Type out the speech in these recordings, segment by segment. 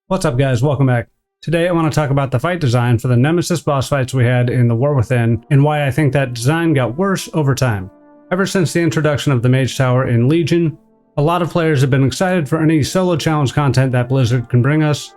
What's up guys, welcome back. Today I want to talk about the fight design for the Nemesis boss fights we had in the War Within and why I think that design got worse over time. Ever since the introduction of the Mage Tower in Legion, a lot of players have been excited for any solo challenge content that Blizzard can bring us.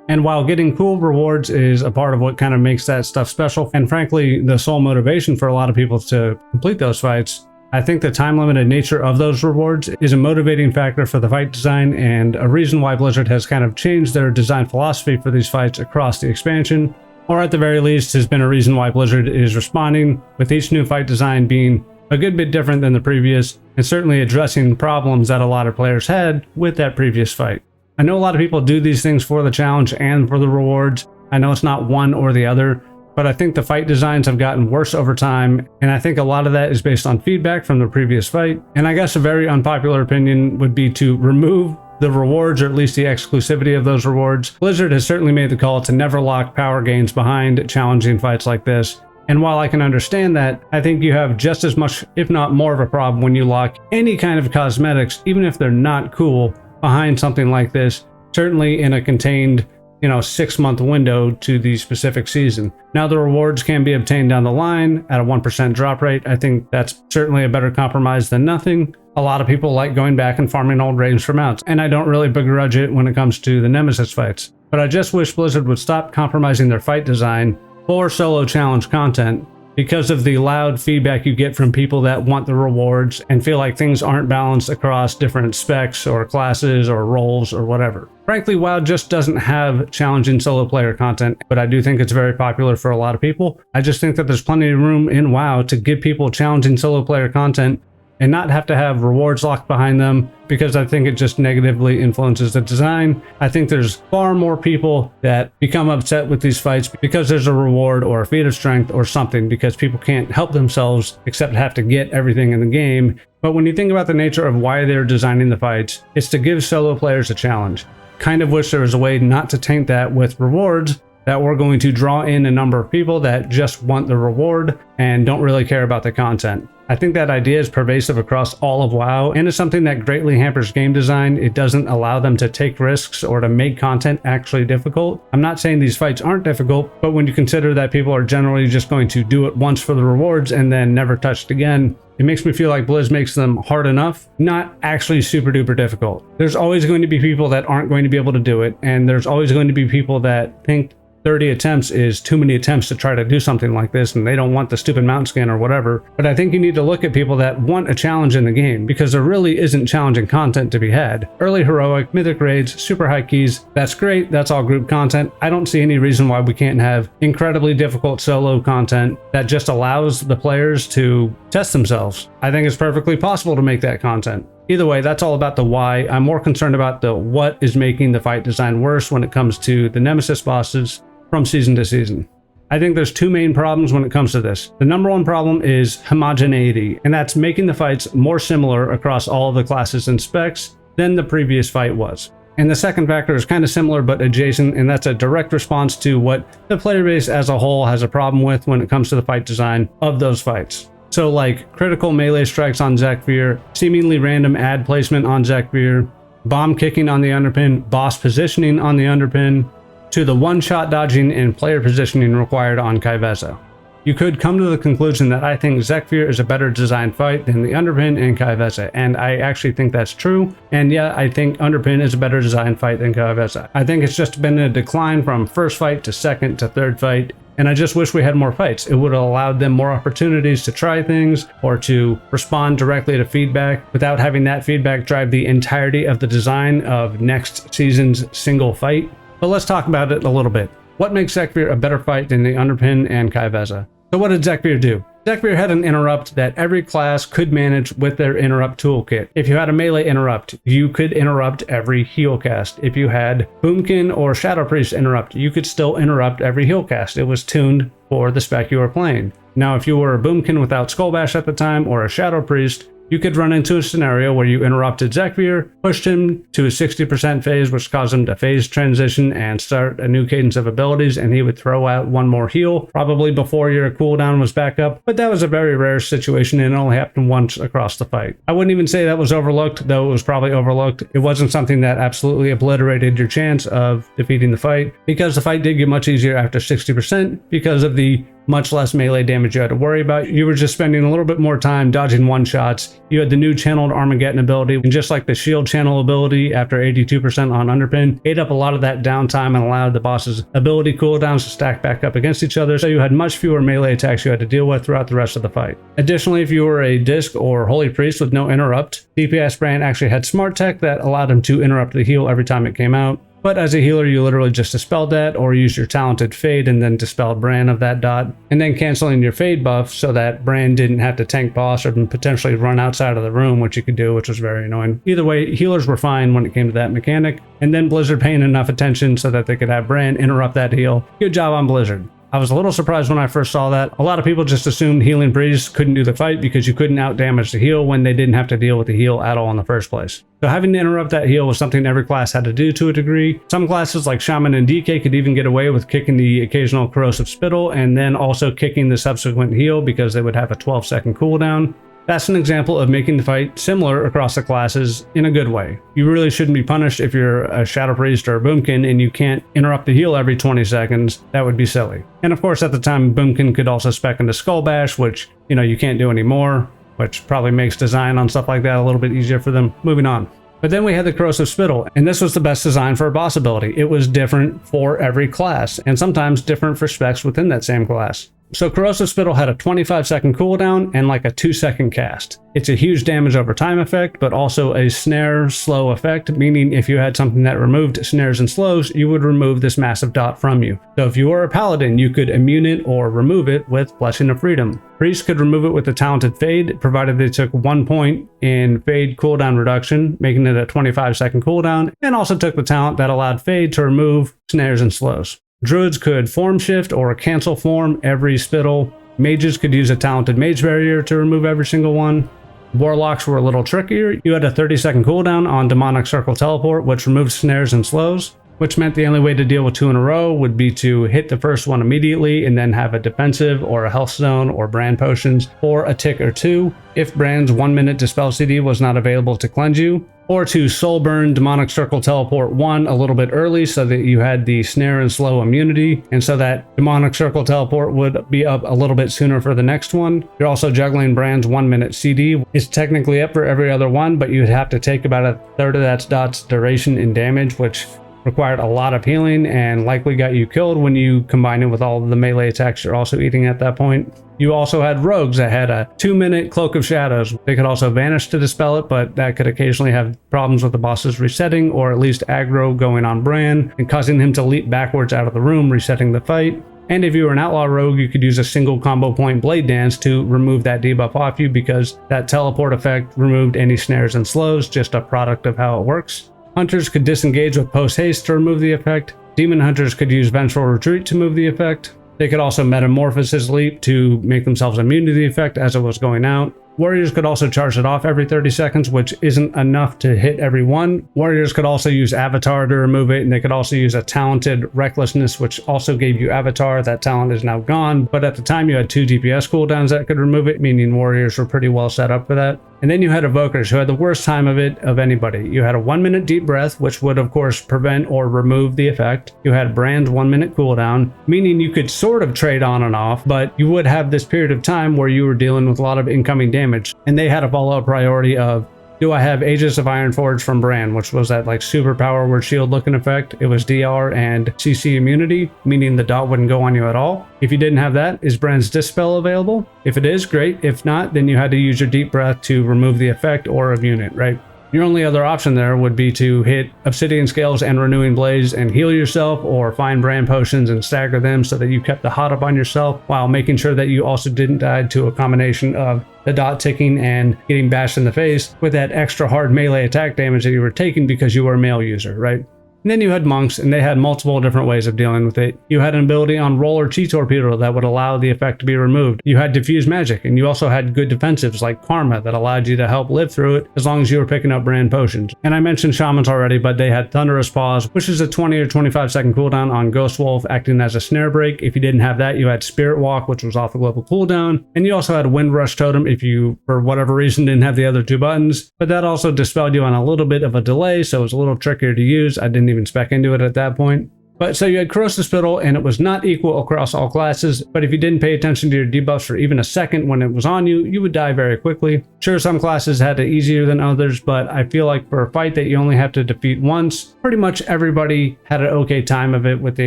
And while getting cool rewards is a part of what kind of makes that stuff special, and frankly the sole motivation for a lot of people to complete those fights, I think the time-limited nature of those rewards is a motivating factor for the fight design and a reason why Blizzard has kind of changed their design philosophy for these fights across the expansion, or at the very least has been a reason why Blizzard is responding, with each new fight design being a good bit different than the previous, and certainly addressing problems that a lot of players had with that previous fight. I know a lot of people do these things for the challenge and for the rewards. I know it's not one or the other, but I think the fight designs have gotten worse over time, and I think a lot of that is based on feedback from the previous fight. And I guess a very unpopular opinion would be to remove the rewards, or at least the exclusivity of those rewards. Blizzard has certainly made the call to never lock power gains behind challenging fights like this. And while I can understand that, I think you have just as much, if not more of a problem when you lock any kind of cosmetics, even if they're not cool, behind something like this, certainly in a contained 6-month window to the specific season. Now the rewards can be obtained down the line at a 1% drop rate. I think that's certainly a better compromise than nothing. A lot of people like going back and farming old raids for mounts, and I don't really begrudge it when it comes to the Nemesis fights. But I just wish Blizzard would stop compromising their fight design for solo challenge content because of the loud feedback you get from people that want the rewards and feel like things aren't balanced across different specs or classes or roles or whatever. Frankly, WoW just doesn't have challenging solo player content, but I do think it's very popular for a lot of people. I just think that there's plenty of room in WoW to give people challenging solo player content and not have to have rewards locked behind them, because I think it just negatively influences the design. I think there's far more people that become upset with these fights because there's a reward or a feat of strength or something, because people can't help themselves except have to get everything in the game. But when you think about the nature of why they're designing the fights, it's to give solo players a challenge. Kind of wish there was a way not to taint that with rewards that we're going to draw in a number of people that just want the reward and don't really care about the content. I think that idea is pervasive across all of WoW, and is something that greatly hampers game design. It doesn't allow them to take risks or to make content actually difficult. I'm not saying these fights aren't difficult, but when you consider that people are generally just going to do it once for the rewards and then never touch it again, it makes me feel like Blizz makes them hard enough, not actually super duper difficult. There's always going to be people that aren't going to be able to do it, and there's always going to be people that think 30 attempts is too many attempts to try to do something like this, and they don't want the stupid mount skin or whatever. But I think you need to look at people that want a challenge in the game, because there really isn't challenging content to be had. Early heroic, mythic raids, super high keys, that's great, that's all group content. I don't see any reason why we can't have incredibly difficult solo content that just allows the players to test themselves. I think it's perfectly possible to make that content. Either way, that's all about the why. I'm more concerned about the what is making the fight design worse when it comes to the Nemesis bosses from season to season. I think there's two main problems when it comes to this. The number one problem is homogeneity, and that's making the fights more similar across all of the classes and specs than the previous fight was. And the second factor is kind of similar but adjacent, and that's a direct response to what the player base as a whole has a problem with when it comes to the fight design of those fights. So like critical melee strikes on Zekvir, seemingly random ad placement on Zekvir, bomb kicking on the Underpin, boss positioning on the Underpin, to the one-shot dodging and player positioning required on ky'veza. You could come to the conclusion that I think Zekvir is a better designed fight than the Underpin and ky'veza, and I actually think that's true. And yeah, I think Underpin is a better designed fight than ky'veza. I think it's just been a decline from first fight to second to third fight, and I just wish we had more fights. It would have allowed them more opportunities to try things or to respond directly to feedback without having that feedback drive the entirety of the design of next season's single fight. But let's talk about it a little bit. What makes Zekvir a better fight than the Underpin and ky'veza? So what did Zekvir do? Zekvir had an interrupt that every class could manage with their interrupt toolkit. If you had a melee interrupt, you could interrupt every heal cast. If you had Boomkin or Shadow Priest interrupt, you could still interrupt every heal cast. It was tuned for the spec you were playing. Now, if you were a Boomkin without Skull Bash at the time or a Shadow Priest, You could run into a scenario where you interrupted Zekvir, pushed him to a 60% phase, which caused him to phase transition and start a new cadence of abilities, and he would throw out one more heal, probably before your cooldown was back up, but that was a very rare situation and it only happened once across the fight. I wouldn't even say that was overlooked, though it was probably overlooked. It wasn't something that absolutely obliterated your chance of defeating the fight, because the fight did get much easier after 60% because of the much less melee damage you had to worry about. You were just spending a little bit more time dodging one-shots. You had the new channeled Armageddon ability, and just like the shield channel ability after 82% on Underpin, ate up a lot of that downtime and allowed the boss's ability cooldowns to stack back up against each other, so you had much fewer melee attacks you had to deal with throughout the rest of the fight. Additionally, if you were a disc or holy priest with no interrupt, DPS Brand actually had smart tech that allowed him to interrupt the heal every time it came out. But as a healer, you literally just dispelled that, or used your talented fade and then dispelled Bran of that dot, and then canceling your fade buff so that Bran didn't have to tank boss or potentially run outside of the room, which you could do, which was very annoying. Either way, healers were fine when it came to that mechanic, and then Blizzard paying enough attention so that they could have Bran interrupt that heal. Good job on Blizzard. I was a little surprised when I first saw that. A lot of people just assumed healing priests couldn't do the fight because you couldn't outdamage the heal when they didn't have to deal with the heal at all in the first place. So having to interrupt that heal was something every class had to do to a degree. Some classes like Shaman and DK could even get away with kicking the occasional corrosive spittle and then also kicking the subsequent heal because they would have a 12-second cooldown. That's an example of making the fight similar across the classes in a good way. You really shouldn't be punished if you're a Shadow Priest or a Boomkin and you can't interrupt the heal every 20 seconds. That would be silly. And of course, at the time, Boomkin could also spec into Skull Bash, which, you can't do anymore, which probably makes design on stuff like that a little bit easier for them. Moving on. But then we had the Corrosive Spittle, and this was the best design for a boss ability. It was different for every class, and sometimes different for specs within that same class. So Corrosive Spittle had a 25-second cooldown and like a 2-second cast. It's a huge damage over time effect, but also a snare slow effect, meaning if you had something that removed snares and slows, you would remove this massive dot from you. So if you were a paladin, you could immune it or remove it with Blessing of Freedom. Priests could remove it with a talented fade, provided they took 1 point in fade cooldown reduction, making it a 25-second cooldown, and also took the talent that allowed fade to remove snares and slows. Druids could form shift or cancel form every spittle. Mages could use a talented mage barrier to remove every single one. Warlocks were a little trickier. You had a 30-second cooldown on demonic circle teleport, which removed snares and slows, which meant the only way to deal with 2 in a row would be to hit the first one immediately and then have a defensive or a health zone or brand potions or a tick or 2 if Brand's 1-minute dispel CD was not available to cleanse you, or to soul burn demonic circle teleport 1 a little bit early so that you had the snare and slow immunity, and so that demonic circle teleport would be up a little bit sooner for the next one. You're also juggling Brand's 1-minute CD. It's technically up for every other one, but you'd have to take about a third of that dot's duration in damage, which required a lot of healing and likely got you killed when you combine it with all of the melee attacks you're also eating at that point. You also had rogues that had a 2-minute Cloak of Shadows. They could also vanish to dispel it, but that could occasionally have problems with the boss's resetting, or at least aggro going on Bran and causing him to leap backwards out of the room, resetting the fight. And if you were an outlaw rogue, you could use a single combo point Blade Dance to remove that debuff off you, because that teleport effect removed any snares and slows, just a product of how it works. Hunters could disengage with post haste to remove the effect. Demon hunters could use vengeful retreat to move the effect. They could also metamorphosis leap to make themselves immune to the effect as it was going out. Warriors could also charge it off every 30 seconds, which isn't enough to hit every one. Warriors could also use Avatar to remove it, and they could also use a talented Recklessness, which also gave you Avatar. That talent is now gone, but at the time you had 2 DPS cooldowns that could remove it, meaning Warriors were pretty well set up for that. And then you had Evokers, who had the worst time of it of anybody. You had a 1-minute Deep Breath, which would of course prevent or remove the effect. You had Brand's 1-minute cooldown, meaning you could sort of trade on and off, but you would have this period of time where you were dealing with a lot of incoming damage. And they had a follow-up priority of, do I have Aegis of Ironforge from Bran, which was that like superpower word shield looking effect. It was DR and CC immunity, meaning the dot wouldn't go on you at all. If you didn't have that, is Bran's Dispel available? If it is, great. If not, then you had to use your Deep Breath to remove the effect or immune it, right? Your only other option there would be to hit Obsidian Scales and Renewing Blaze and heal yourself, or find brand potions and stagger them so that you kept the hot up on yourself while making sure that you also didn't die to a combination of the dot ticking and getting bashed in the face with that extra hard melee attack damage that you were taking because you were a male user, right? And then you had monks, and they had multiple different ways of dealing with it. You had an ability on roll or chi torpedo that would allow the effect to be removed. You had diffuse magic, and you also had good defensives like karma that allowed you to help live through it as long as you were picking up brand potions. And I mentioned shamans already, but they had thunderous paws, which is a 20 or 25 second cooldown on ghost wolf, acting as a snare break. If you didn't have that, you had spirit walk, which was off the global cooldown, and you also had wind rush totem if you, for whatever reason, didn't have the other two buttons. But that also dispelled you on a little bit of a delay, so it was a little trickier to use. I didn't even spec into it at that point. But so you had corrosive spittle, and it was not equal across all classes, but if you didn't pay attention to your debuffs for even a second when it was on you, you would die very quickly. Sure, some classes had it easier than others, but I feel like for a fight that you only have to defeat once, pretty much everybody had an okay time of it with the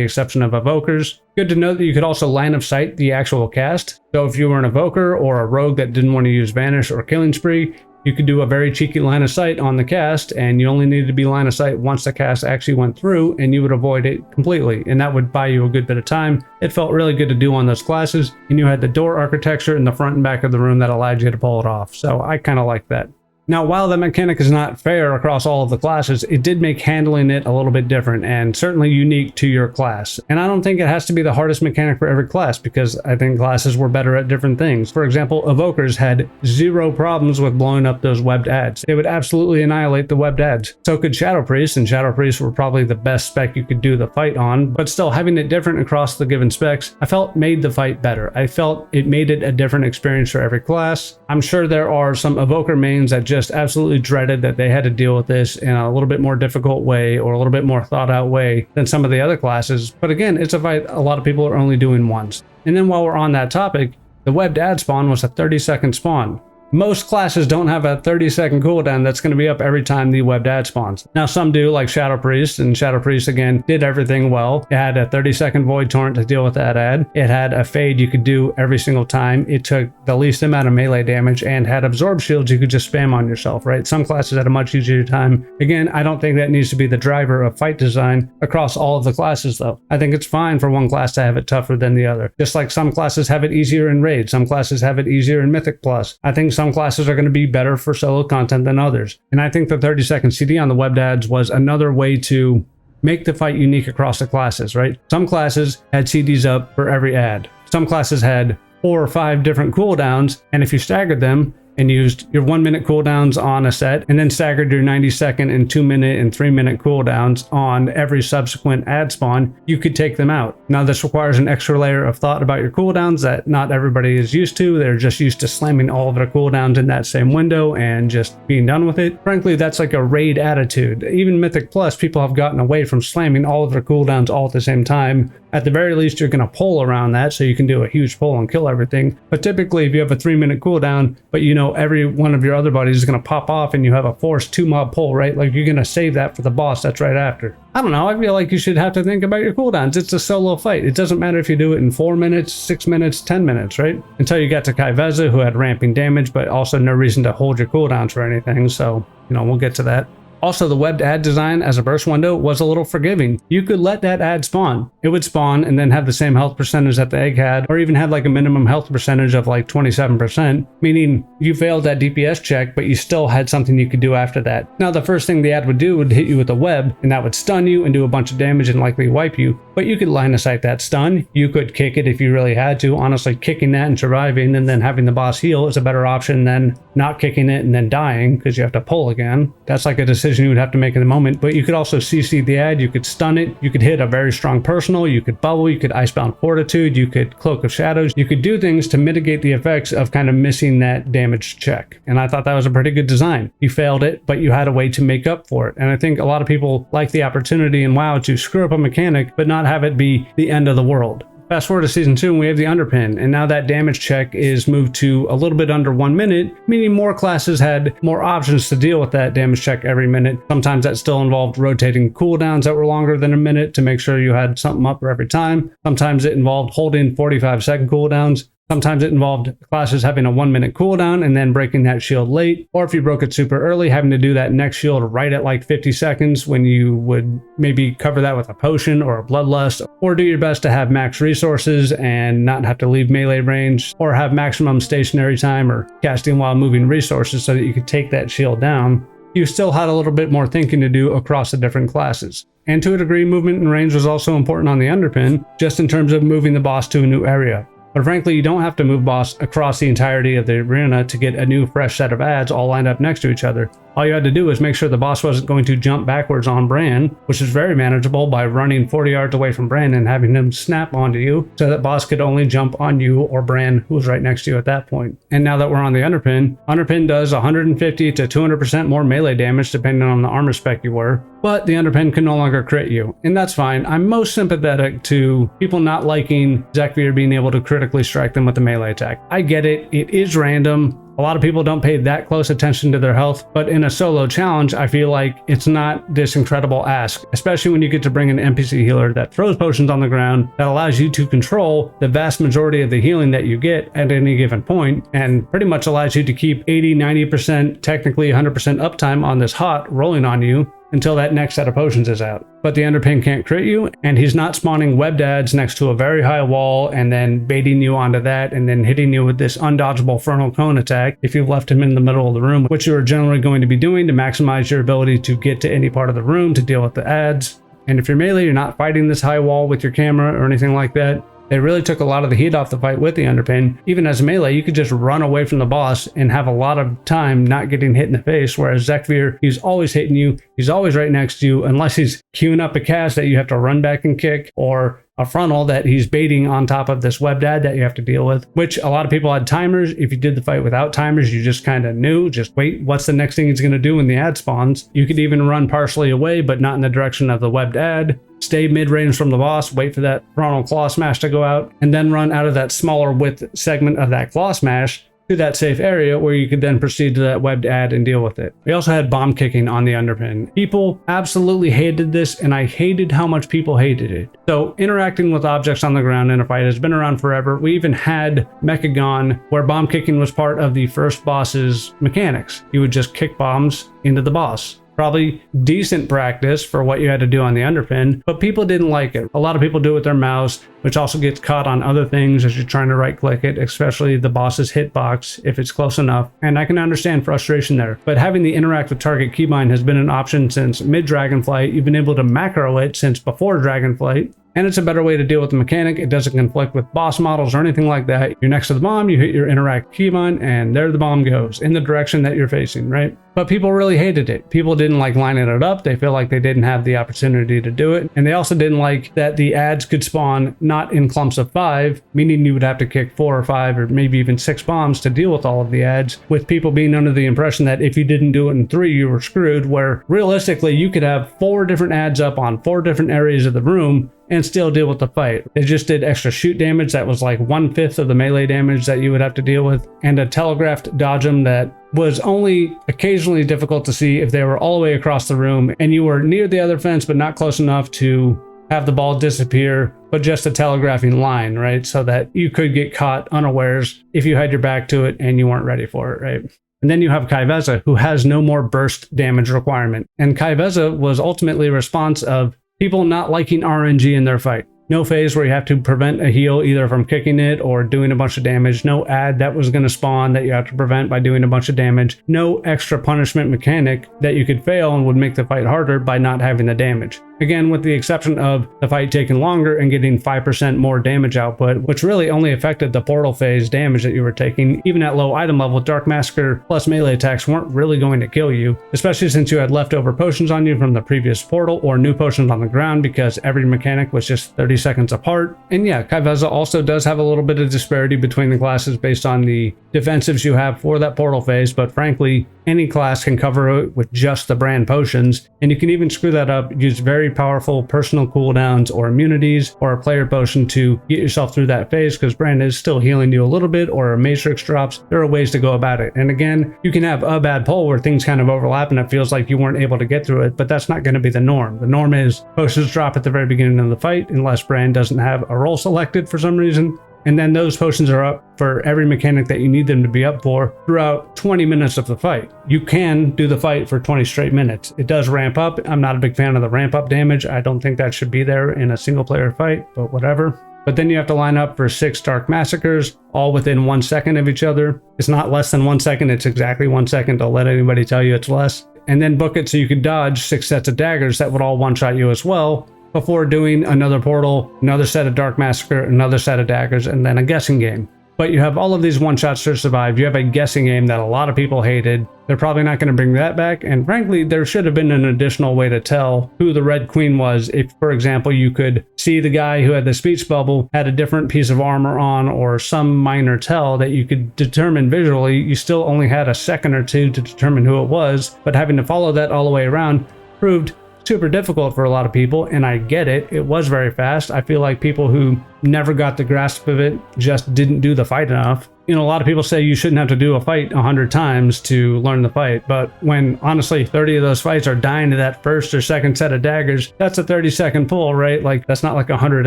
exception of evokers. Good to know that you could also line of sight the actual cast. So if you were an evoker or a rogue that didn't want to use vanish or killing spree, you could do a very cheeky line of sight on the cast, and you only needed to be line of sight once the cast actually went through, and you would avoid it completely, and that would buy you a good bit of time. It felt really good to do on those classes, and you had the door architecture in the front and back of the room that allowed you to pull it off, so I kind of like that. Now, while the mechanic is not fair across all of the classes, it did make handling it a little bit different and certainly unique to your class. And I don't think it has to be the hardest mechanic for every class, because I think classes were better at different things. For example, evokers had zero problems with blowing up those webbed ads. They would absolutely annihilate the webbed ads. So could shadow priests, and shadow priests were probably the best spec you could do the fight on, but still having it different across the given specs, I felt made the fight better. I felt it made it a different experience for every class. I'm sure there are some evoker mains that just absolutely dreaded that they had to deal with this in a little bit more difficult way or a little bit more thought out way than some of the other classes. But again, it's a fight a lot of people are only doing once. And then while we're on that topic, the webbed ad spawn was a 30-second spawn. Most classes don't have a 30-second cooldown that's going to be up every time the webbed ad spawns. Now some do, like Shadow Priest, and Shadow Priest again did everything well. It had a 30-second void torrent to deal with that ad. It had a fade you could do every single time. It took the least amount of melee damage and had absorb shields you could just spam on yourself, right? Some classes had a much easier time. Again, I don't think that needs to be the driver of fight design across all of the classes though. I think it's fine for one class to have it tougher than the other. Just like some classes have it easier in Raid, some classes have it easier in Mythic Plus. I think some classes are going to be better for solo content than others. And I think the 30-second CD on the webbed ads was another way to make the fight unique across the classes, right? Some classes had CDs up for every ad. Some classes had 4 or 5 different cooldowns, and if you staggered them and used your 1-minute cooldowns on a set and then staggered your 90-second and 2-minute and 3-minute cooldowns on every subsequent ad spawn, you could take them out. Now this requires an extra layer of thought about your cooldowns that not everybody is used to. They're just used to slamming all of their cooldowns in that same window and just being done with it. Frankly, that's like a raid attitude. Even Mythic Plus, people have gotten away from slamming all of their cooldowns all at the same time. At the very least, you're going to pull around that so you can do a huge pull and kill everything. But typically, if you have a 3-minute cooldown, but you know every one of your other buddies is going to pop off and you have a forced 2-mob pull, right? Like you're going to save that for the boss that's right after. I don't know. I feel like you should have to think about your cooldowns. It's a solo fight. It doesn't matter if you do it in 4 minutes, 6 minutes, 10 minutes, right? Until you got to ky'veza, who had ramping damage, but also no reason to hold your cooldowns for anything. So, we'll get to that. Also, the webbed ad design as a burst window was a little forgiving. You could let that ad spawn. It would spawn and then have the same health percentage that the egg had, or even had like a minimum health percentage of like 27%, meaning you failed that DPS check, but you still had something you could do after that. Now, the first thing the ad would do would hit you with a web, and that would stun you and do a bunch of damage and likely wipe you, but you could line of sight that stun. You could kick it if you really had to. Honestly, kicking that and surviving and then having the boss heal is a better option than not kicking it and then dying because you have to pull again. That's like a decision you would have to make in the moment, but you could also CC the ad, you could stun it, you could hit a very strong personal, you could bubble, you could icebound fortitude, you could cloak of shadows, you could do things to mitigate the effects of kind of missing that damage check. And I thought that was a pretty good design. You failed it, but you had a way to make up for it. And I think a lot of people like the opportunity in WoW to screw up a mechanic, but not have it be the end of the world. Fast forward to season 2 and we have the Underpin, and now that damage check is moved to a little bit under 1 minute, meaning more classes had more options to deal with that damage check every minute. Sometimes that still involved rotating cooldowns that were longer than a minute to make sure you had something up for every time. Sometimes it involved holding 45-second cooldowns. Sometimes it involved classes having a 1-minute cooldown and then breaking that shield late. Or if you broke it super early, having to do that next shield right at like 50 seconds when you would maybe cover that with a potion or a bloodlust. Or do your best to have max resources and not have to leave melee range. Or have maximum stationary time or casting while moving resources so that you could take that shield down. you still had a little bit more thinking to do across the different classes. And to a degree, movement and range was also important on the Underpin, just in terms of moving the boss to a new area. But frankly, you don't have to move boss across the entirety of the arena to get a new fresh set of ads all lined up next to each other. All you had to do was make sure the boss wasn't going to jump backwards on Bran, which is very manageable by running 40 yards away from Bran and having him snap onto you, so that boss could only jump on you or Bran, who was right next to you at that point. And now that we're on the Underpin, Underpin does 150 to 200% more melee damage depending on the armor spec you were, but the Underpin can no longer crit you, and that's fine. I'm most sympathetic to people not liking Zekvir being able to critically strike them with the melee attack. I get it, it is random. A lot of people don't pay that close attention to their health, but in a solo challenge, I feel like it's not this incredible ask, especially when you get to bring an NPC healer that throws potions on the ground that allows you to control the vast majority of the healing that you get at any given point, and pretty much allows you to keep 80, 90%, technically 100% uptime on this hot rolling on you until that next set of potions is out. But the Underpin can't crit you, and he's not spawning webbed ads next to a very high wall and then baiting you onto that and then hitting you with this undodgeable Frontal Cone attack if you've left him in the middle of the room, which you are generally going to be doing to maximize your ability to get to any part of the room to deal with the ads. And if you're melee, you're not fighting this high wall with your camera or anything like that. They really took a lot of the heat off the fight with the Underpin. Even as a melee, you could just run away from the boss and have a lot of time not getting hit in the face, whereas Zekvir, he's always hitting you, he's always right next to you, unless he's queuing up a cast that you have to run back and kick, or a frontal that he's baiting on top of this webbed ad that you have to deal with, which a lot of people had timers. If you did the fight without timers, you just kind of knew, just wait, what's the next thing he's going to do when the ad spawns? You could even run partially away, but not in the direction of the webbed ad. Stay mid-range from the boss, wait for that frontal claw smash to go out, and then run out of that smaller width segment of that claw smash to that safe area where you could then proceed to that webbed ad and deal with it. We also had bomb kicking on the Underpin. People absolutely hated this, and I hated how much people hated it. So interacting with objects on the ground in a fight has been around forever. We even had Mechagon, where bomb kicking was part of the first boss's mechanics. You would just kick bombs into the boss. Probably decent practice for what you had to do on the Underpin, but people didn't like it. A lot of people do it with their mouse, which also gets caught on other things as you're trying to right click it, especially the boss's hitbox if it's close enough. And I can understand frustration there, but having the interact with target keybind has been an option since mid-Dragonflight. You've been able to macro it since before Dragonflight. And it's a better way to deal with the mechanic. It doesn't conflict with boss models or anything like that. You're next to the bomb, you hit your interact keybind, and there the bomb goes in the direction that you're facing, right? But people really hated it. People didn't like lining it up. They feel like they didn't have the opportunity to do it. And they also didn't like that the ads could spawn not in clumps of 5, meaning you would have to kick 4 or 5 or maybe even 6 bombs to deal with all of the ads, with people being under the impression that if you didn't do it in 3, you were screwed, where realistically you could have 4 different ads up on 4 different areas of the room and still deal with the fight. They just did extra shoot damage that was like 1/5 of the melee damage that you would have to deal with, and a telegraphed dodge 'em that was only occasionally difficult to see if they were all the way across the room and you were near the other fence but not close enough to have the ball disappear, but just a telegraphing line, right? So that you could get caught unawares if you had your back to it and you weren't ready for it, right? And then you have ky'veza, who has no more burst damage requirement. And ky'veza was ultimately a response of people not liking RNG in their fight. No phase where you have to prevent a heal either from kicking it or doing a bunch of damage. No ad that was going to spawn that you have to prevent by doing a bunch of damage. No extra punishment mechanic that you could fail and would make the fight harder by not having the damage. Again, with the exception of the fight taking longer and getting 5% more damage output, which really only affected the portal phase damage that you were taking. Even at low item level, Dark Massacre plus melee attacks weren't really going to kill you, especially since you had leftover potions on you from the previous portal or new potions on the ground because every mechanic was just 30 seconds apart. And yeah, ky'veza also does have a little bit of disparity between the classes based on the defensives you have for that portal phase, but frankly, any class can cover it with just the brand potions, and you can even screw that up, use very powerful personal cooldowns or immunities or a player potion to get yourself through that phase, because brand is still healing you a little bit, or a matrix drops. There are ways to go about it. And again, you can have a bad pull where things kind of overlap and it feels like you weren't able to get through it, but that's not going to be the norm. The norm is potions drop at the very beginning of the fight unless brand doesn't have a role selected for some reason. And then those potions are up for every mechanic that you need them to be up for throughout 20 minutes of the fight. You can do the fight for 20 straight minutes. It does ramp up. I'm not a big fan of the ramp up damage. I don't think that should be there in a single player fight, but whatever. But then you have to line up for 6 Dark Massacres, all within 1 second of each other. It's not less than 1 second, it's exactly 1 second. Don't let anybody tell you it's less. and then book it so you could dodge 6 sets of daggers that would all one-shot you as well, before doing another portal, another set of Dark Massacre, another set of daggers, and then a guessing game. But you have all of these one-shots to survive. You have a guessing game that a lot of people hated. They're probably not going to bring that back. And frankly, there should have been an additional way to tell who the Red Queen was. If, for example, you could see the guy who had the speech bubble had a different piece of armor on, or some minor tell that you could determine visually. You still only had a second or two to determine who it was, but having to follow that all the way around proved super difficult for a lot of people, and I get it. It was very fast. I feel like people who never got the grasp of it just didn't do the fight enough. You know, a lot of people say you shouldn't have to do a fight 100 times to learn the fight, but when honestly 30 of those fights are dying to that first or second set of daggers, that's a 30-second pull, right? Like, that's not like 100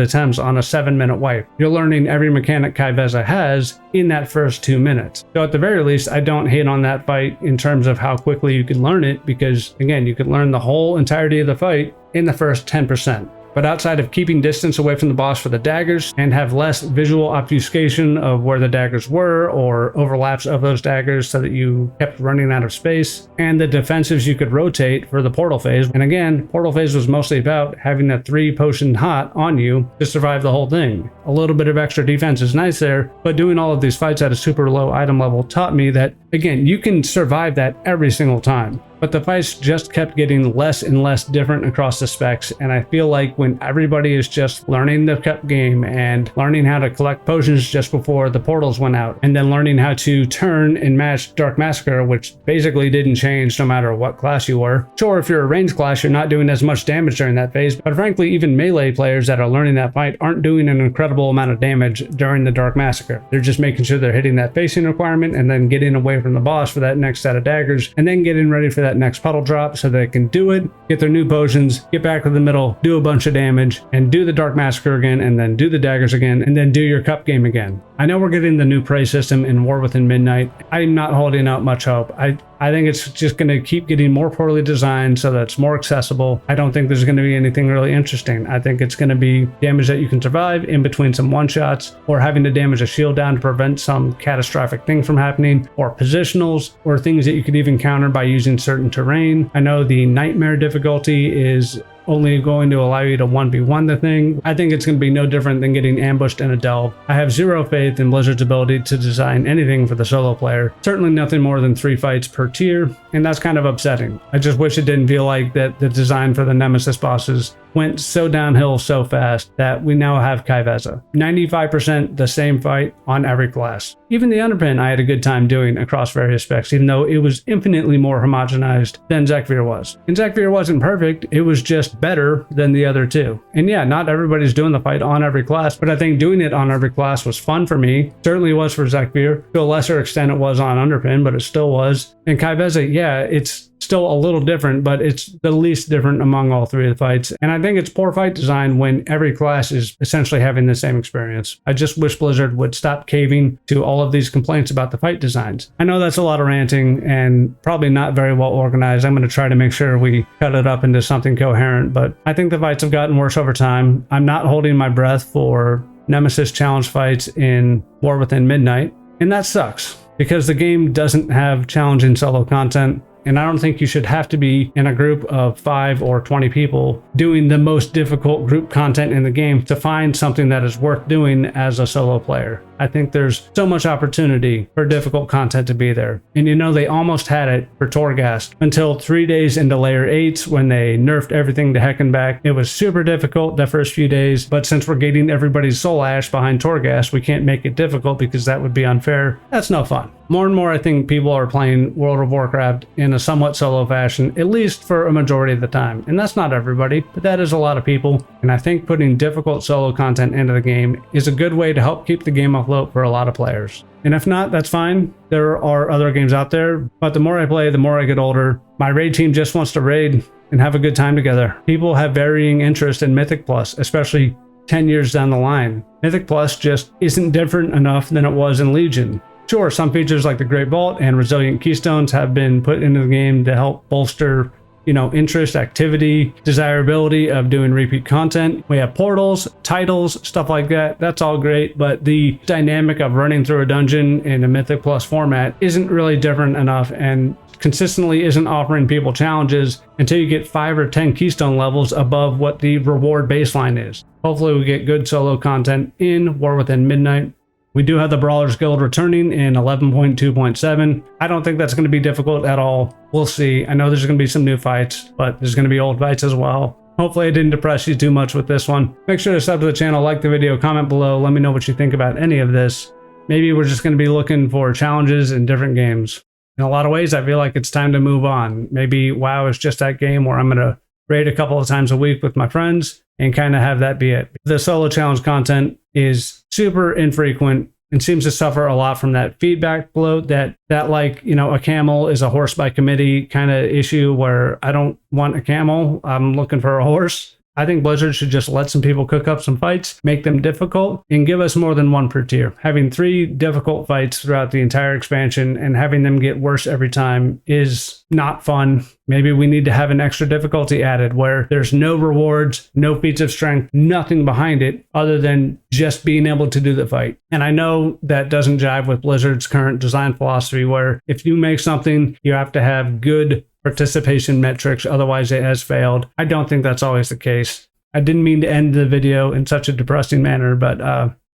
attempts on a 7-minute wipe. You're learning every mechanic ky'veza has in that first 2 minutes. So at the very least, I don't hate on that fight in terms of how quickly you can learn it, because again, you could learn the whole entirety of the fight in the first 10%. But outside of keeping distance away from the boss for the daggers and have less visual obfuscation of where the daggers were or overlaps of those daggers so that you kept running out of space, and the defensives you could rotate for the portal phase. And again, portal phase was mostly about having a 3-potion hot on you to survive the whole thing. A little bit of extra defense is nice there, but doing all of these fights at a super low item level taught me that, again, you can survive that every single time. But the fights just kept getting less and less different across the specs, and I feel like when everybody is just learning the cup game and learning how to collect potions just before the portals went out, and then learning how to turn and match Dark Massacre, which basically didn't change no matter what class you were. Sure, if you're a ranged class, you're not doing as much damage during that phase, but frankly, even melee players that are learning that fight aren't doing an incredible amount of damage during the Dark Massacre. They're just making sure they're hitting that facing requirement and then getting away from the boss for that next set of daggers, and then getting ready for that next puddle drop so they can do it, get their new potions, get back to the middle, do a bunch of damage, and do the Dark Massacre again, and then do the daggers again, and then do your cup game again. I know we're getting the new prey system in War Within Midnight. I'm not holding out much hope. I think it's just going to keep getting more poorly designed so that it's more accessible. I don't think there's going to be anything really interesting. I think it's going to be damage that you can survive in between some one-shots, or having to damage a shield down to prevent some catastrophic thing from happening, or positionals, or things that you could even counter by using certain terrain. I know the nightmare difficulty is only going to allow you to 1v1 the thing. I think it's going to be no different than getting ambushed in a delve. I have zero faith in Blizzard's ability to design anything for the solo player. Certainly nothing more than 3 fights per tier, and that's kind of upsetting. I just wish it didn't feel like that the design for the Nemesis bosses went so downhill so fast that we now have ky'veza. 95% the same fight on every class. Even the Underpin I had a good time doing across various specs, even though it was infinitely more homogenized than Zekvir was. And Zekvir wasn't perfect, it was just better than the other two. And yeah, not everybody's doing the fight on every class, but I think doing it on every class was fun for me. Certainly was for Zakir. To a lesser extent it was on Underpin, but it still was. And ky'veza, yeah, it's still a little different, but it's the least different among all 3 of the fights. And I think it's poor fight design when every class is essentially having the same experience. I just wish Blizzard would stop caving to all of these complaints about the fight designs. I know that's a lot of ranting and probably not very well organized. I'm going to try to make sure we cut it up into something coherent, but I think the fights have gotten worse over time. I'm not holding my breath for Nemesis challenge fights in War Within Midnight, and that sucks because the game doesn't have challenging solo content. And I don't think you should have to be in a group of 5 or 20 people doing the most difficult group content in the game to find something that is worth doing as a solo player. I think there's so much opportunity for difficult content to be there. And you know, they almost had it for Torghast until 3 days into layer 8 when they nerfed everything to heck and back. It was super difficult the first few days, but since we're getting everybody's soul ash behind Torghast, we can't make it difficult because that would be unfair. That's no fun. More and more, I think people are playing World of Warcraft in a somewhat solo fashion, at least for a majority of the time. And that's not everybody, but that is a lot of people. And I think putting difficult solo content into the game is a good way to help keep the game afloat for a lot of players. And if not, that's fine. There are other games out there, but the more I play, the more I get older. My raid team just wants to raid and have a good time together. People have varying interest in Mythic Plus, especially 10 years down the line. Mythic Plus just isn't different enough than it was in Legion. Sure, some features like the Great Vault and Resilient Keystones have been put into the game to help bolster interest, activity, desirability of doing repeat content. We have portals, titles, stuff like that. That's all great, but the dynamic of running through a dungeon in a Mythic Plus format isn't really different enough, and consistently isn't offering people challenges until you get 5 or 10 keystone levels above what the reward baseline is. Hopefully we get good solo content in War Within Midnight. We do have the Brawlers Guild returning in 11.2.7. I don't think that's going to be difficult at all. We'll see. I know there's going to be some new fights, but there's going to be old fights as well. Hopefully I didn't depress you too much with this one. Make sure to sub to the channel, like the video, comment below. Let me know what you think about any of this. Maybe we're just going to be looking for challenges in different games. In a lot of ways, I feel like it's time to move on. Maybe WoW is just that game where I'm going to raid a couple of times a week with my friends and kind of have that be it. The solo challenge content is super infrequent and seems to suffer a lot from that feedback bloat that like, a camel is a horse by committee kind of issue where I don't want a camel, I'm looking for a horse. I think Blizzard should just let some people cook up some fights, make them difficult, and give us more than one per tier. Having 3 difficult fights throughout the entire expansion and having them get worse every time is not fun. Maybe we need to have an extra difficulty added where there's no rewards, no feats of strength, nothing behind it other than just being able to do the fight. And I know that doesn't jive with Blizzard's current design philosophy where if you make something, you have to have good participation metrics, otherwise it has failed. I don't think that's always the case. I didn't mean to end the video in such a depressing manner, but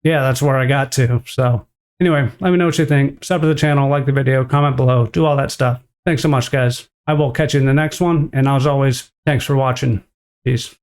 yeah, that's where I got to. So anyway, let me know what you think. Sub to the channel, like the video, comment below, do all that stuff. Thanks so much, guys. I will catch you in the next one, and as always, thanks for watching. Peace.